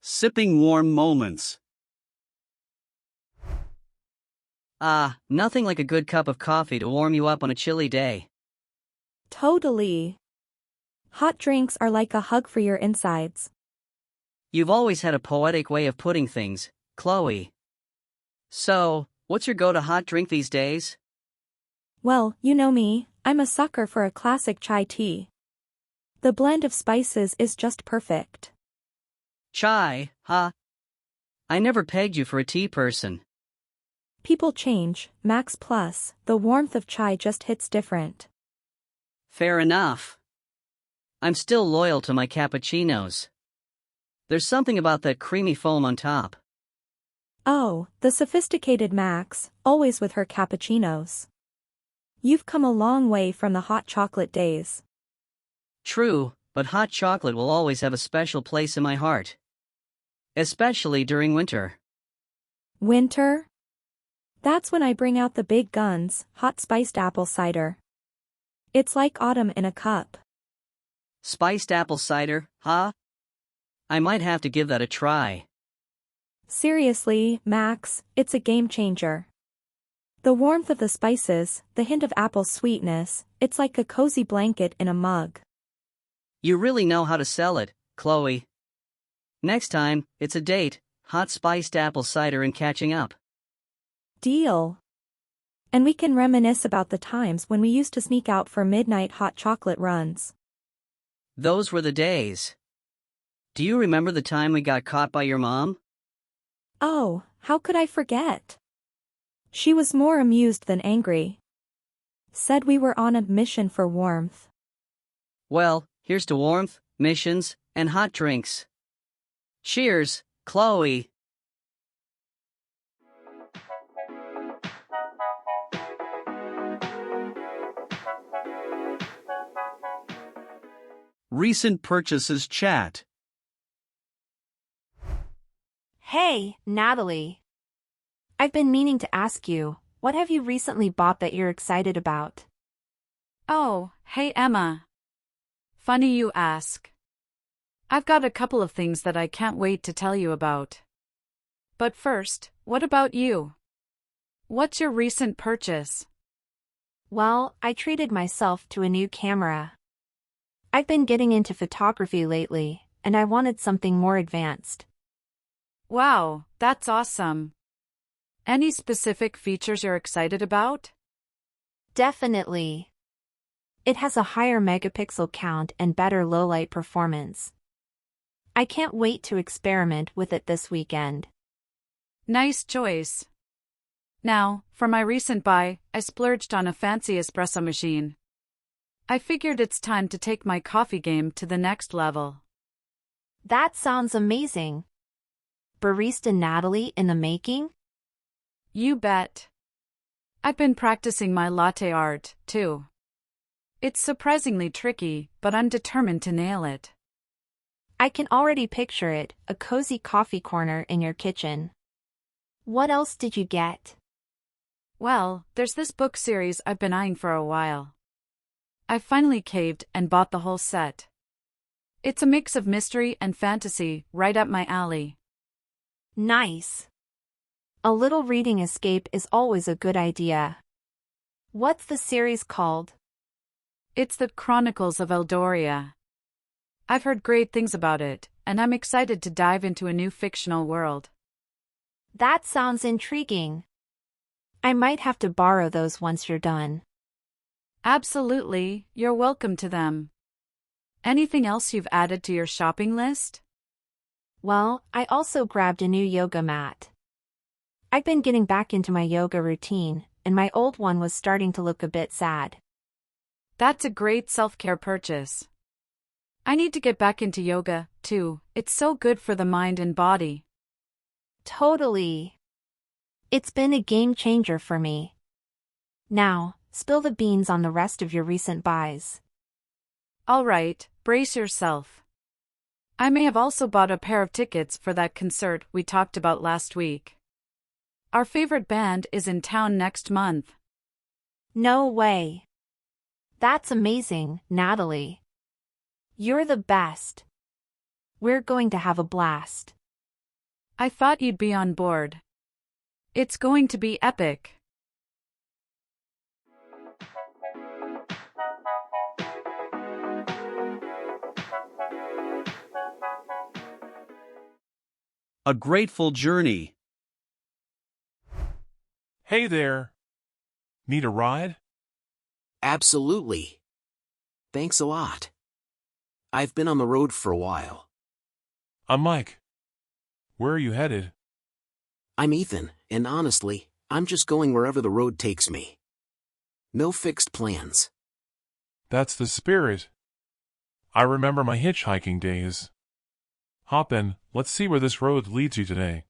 Sipping warm moments. Nothing like a good cup of coffee to warm you up on a chilly day. Totally. Hot drinks are like a hug for your insides. You've always had a poetic way of putting things, Chloe. So, what's your go-to hot drink these days? Well, you know me, I'm a sucker for a classic chai tea. The blend of spices is just perfect. Chai, huh? I never pegged you for a tea person. People change, Max Plus, the warmth of chai just hits different. Fair enough. I'm still loyal to my cappuccinos. There's something about that creamy foam on top. Oh, the sophisticated Max, always with her cappuccinos. You've come a long way from the hot chocolate days. True, but hot chocolate will always have a special place in my heart. Especially during winter. Winter? That's when I bring out the big guns, hot spiced apple cider. It's like autumn in a cup. Spiced apple cider, huh? I might have to give that a try. Seriously, Max, it's a game changer. The warmth of the spices, the hint of apple sweetness, it's like a cozy blanket in a mug. You really know how to sell it, Chloe. Next time, it's a date, hot spiced apple cider and catching up. Deal. And we can reminisce about the times when we used to sneak out for midnight hot chocolate runs. Those were the days. Do you remember the time we got caught by your mom? Oh, how could I forget? She was more amused than angry. Said we were on a mission for warmth. Well, here's to warmth, missions, and hot drinks. Cheers, Chloe. Recent purchases chat. Hey, Natalie. I've been meaning to ask you, what have you recently bought that you're excited about? Oh, hey Emma. Funny you ask. I've got a couple of things that I can't wait to tell you about. But first, what about you? What's your recent purchase? Well, I treated myself to a new camera. I've been getting into photography lately, and I wanted something more advanced. Wow, that's awesome. Any specific features you're excited about? Definitely. It has a higher megapixel count and better low-light performance. I can't wait to experiment with it this weekend. Nice choice. Now, for my recent buy, I splurged on a fancy espresso machine. I figured it's time to take my coffee game to the next level. That sounds amazing. Barista Natalie in the making? You bet. I've been practicing my latte art, too. It's surprisingly tricky, but I'm determined to nail it. I can already picture it, a cozy coffee corner in your kitchen. What else did you get? Well, there's this book series I've been eyeing for a while. I finally caved and bought the whole set. It's a mix of mystery and fantasy, right up my alley. Nice. A little reading escape is always a good idea. What's the series called? It's the Chronicles of Eldoria. I've heard great things about it, and I'm excited to dive into a new fictional world. That sounds intriguing. I might have to borrow those once you're done. Absolutely, you're welcome to them. Anything else you've added to your shopping list? Well, I also grabbed a new yoga mat. I've been getting back into my yoga routine, and my old one was starting to look a bit sad. That's a great self-care purchase. I need to get back into yoga, too. It's so good for the mind and body. Totally. It's been a game changer for me. Now, spill the beans on the rest of your recent buys. All right, brace yourself. I may have also bought a pair of tickets for that concert we talked about last week. Our favorite band is in town next month. No way. That's amazing, Natalie. You're the best. We're going to have a blast. I thought you'd be on board. It's going to be epic. A grateful journey. Hey there. Need a ride? Absolutely. Thanks a lot. I've been on the road for a while. I'm Mike. Where are you headed? I'm Ethan, and honestly, I'm just going wherever the road takes me. No fixed plans. That's the spirit. I remember my hitchhiking days. Hop in, let's see where this road leads you today.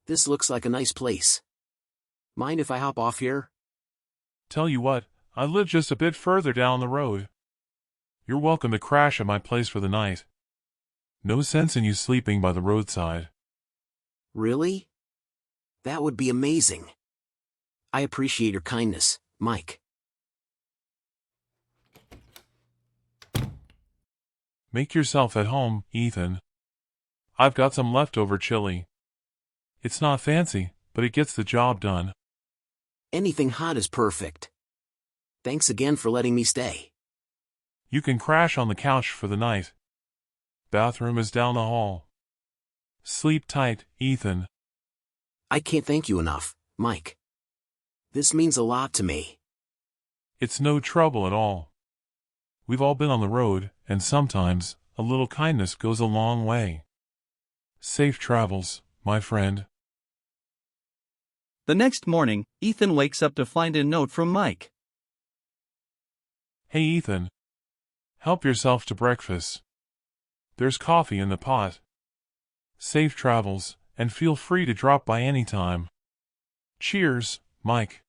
This looks like a nice place. Mind if I hop off here? Tell you what, I live just a bit further down the road. You're welcome to crash at my place for the night. No sense in you sleeping by the roadside. Really? That would be amazing. I appreciate your kindness, Mike. Make yourself at home, Ethan. I've got some leftover chili. It's not fancy, but it gets the job done. Anything hot is perfect. Thanks again for letting me stay. You can crash on the couch for the night. Bathroom is down the hall. Sleep tight, Ethan. I can't thank you enough, Mike. This means a lot to me. It's no trouble at all. We've all been on the road, and sometimes a little kindness goes a long way. Safe travels, my friend. The next morning, Ethan wakes up to find a note from Mike. Hey Ethan. Help yourself to breakfast. There's coffee in the pot. Safe travels, and feel free to drop by anytime. Cheers, Mike.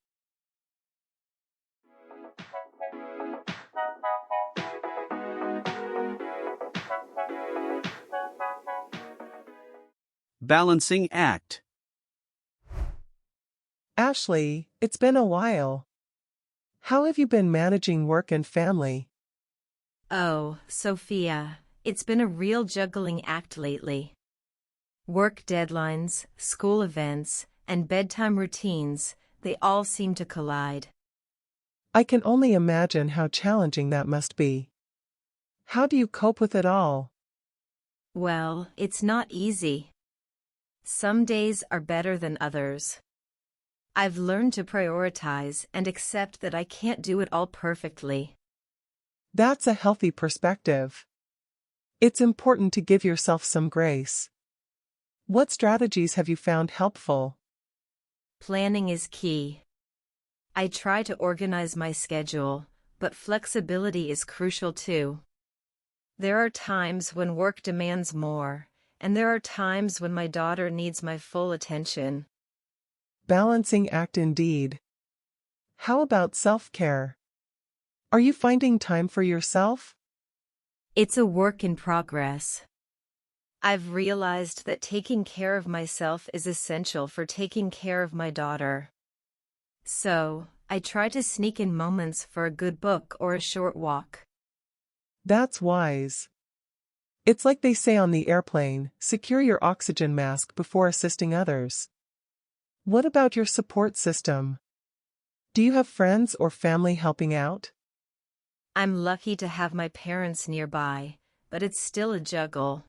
Balancing act. Ashley, it's been a while. How have you been managing work and family? Oh, Sophia, it's been a real juggling act lately. Work deadlines, school events, and bedtime routines, they all seem to collide. I can only imagine how challenging that must be. How do you cope with it all? Well, it's not easy. Some days are better than others. I've learned to prioritize and accept that I can't do it all perfectly. That's a healthy perspective. It's important to give yourself some grace. What strategies have you found helpful? Planning is key. I try to organize my schedule, but flexibility is crucial too. There are times when work demands more, and there are times when my daughter needs my full attention. Balancing act indeed. How about self-care? Are you finding time for yourself? It's a work in progress. I've realized that taking care of myself is essential for taking care of my daughter. So, I try to sneak in moments for a good book or a short walk. That's wise. It's like they say on the airplane, secure your oxygen mask before assisting others. What about your support system? Do you have friends or family helping out? I'm lucky to have my parents nearby, but it's still a juggle.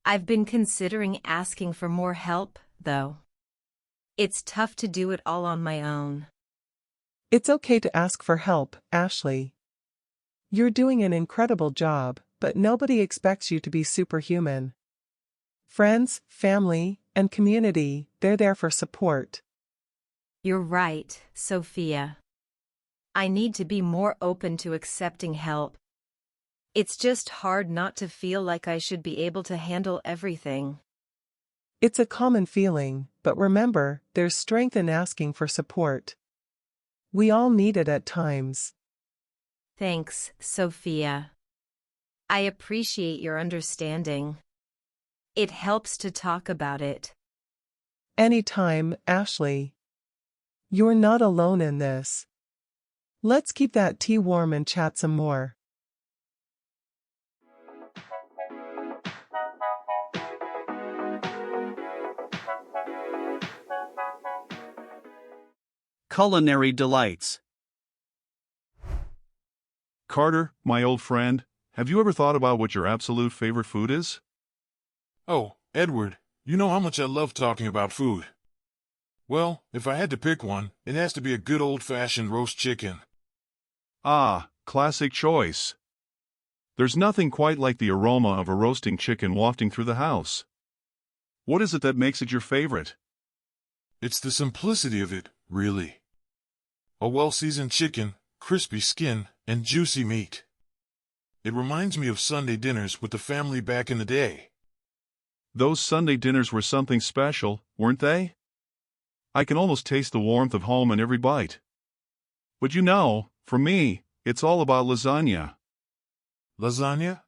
I've been considering asking for more help, though. It's tough to do it all on my own. It's okay to ask for help, Ashley. You're doing an incredible job, but nobody expects you to be superhuman. Friends, family, and community, they're there for support. You're right, Sophia. I need to be more open to accepting help. It's just hard not to feel like I should be able to handle everything. It's a common feeling, but remember, there's strength in asking for support. We all need it at times. Thanks, Sophia. I appreciate your understanding. It helps to talk about it. Anytime, Ashley. You're not alone in this. Let's keep that tea warm and chat some more. Culinary Delights. Carter, my old friend, have you ever thought about what your absolute favorite food is? Oh, Edward, you know how much I love talking about food. Well, if I had to pick one, it has to be a good old-fashioned roast chicken. Ah, classic choice. There's nothing quite like the aroma of a roasting chicken wafting through the house. What is it that makes it your favorite? It's the simplicity of it, really. A well-seasoned chicken, crispy skin, and juicy meat. It reminds me of Sunday dinners with the family back in the day. Those Sunday dinners were something special, weren't they? I can almost taste the warmth of home in every bite. But you know, for me, it's all about lasagna. Lasagna?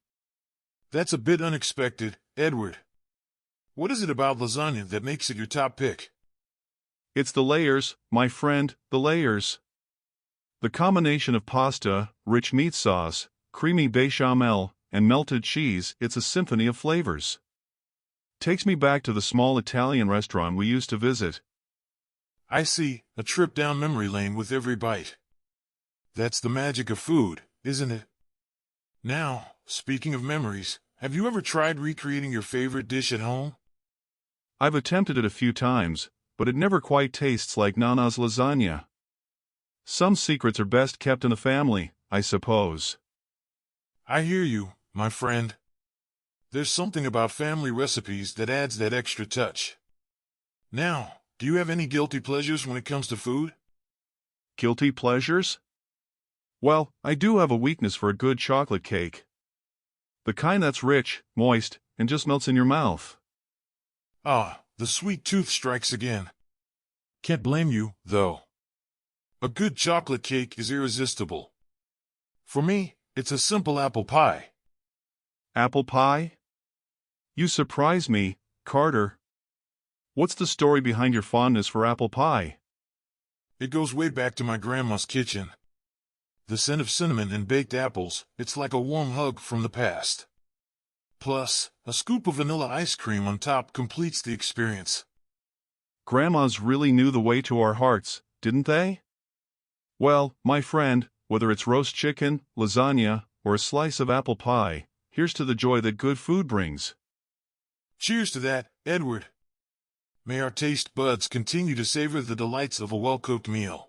That's a bit unexpected, Edward. What is it about lasagna that makes it your top pick? It's the layers, my friend, the layers. The combination of pasta, rich meat sauce, creamy bechamel, and melted cheese, it's a symphony of flavors. Takes me back to the small Italian restaurant we used to visit. I see, a trip down memory lane with every bite. That's the magic of food, isn't it? Now, speaking of memories, have you ever tried recreating your favorite dish at home? I've attempted it a few times, but it never quite tastes like Nana's lasagna. Some secrets are best kept in the family, I suppose. I hear you, my friend. There's something about family recipes that adds that extra touch. Now, do you have any guilty pleasures when it comes to food? Guilty pleasures? Well, I do have a weakness for a good chocolate cake. The kind that's rich, moist, and just melts in your mouth. Ah, the sweet tooth strikes again. Can't blame you, though. A good chocolate cake is irresistible. For me, it's a simple apple pie. Apple pie? You surprise me, Carter. What's the story behind your fondness for apple pie? It goes way back to my grandma's kitchen. The scent of cinnamon and baked apples, it's like a warm hug from the past. Plus, a scoop of vanilla ice cream on top completes the experience. Grandmas really knew the way to our hearts, didn't they? Well, my friend, whether it's roast chicken, lasagna, or a slice of apple pie, here's to the joy that good food brings. Cheers to that, Edward. May our taste buds continue to savor the delights of a well-cooked meal.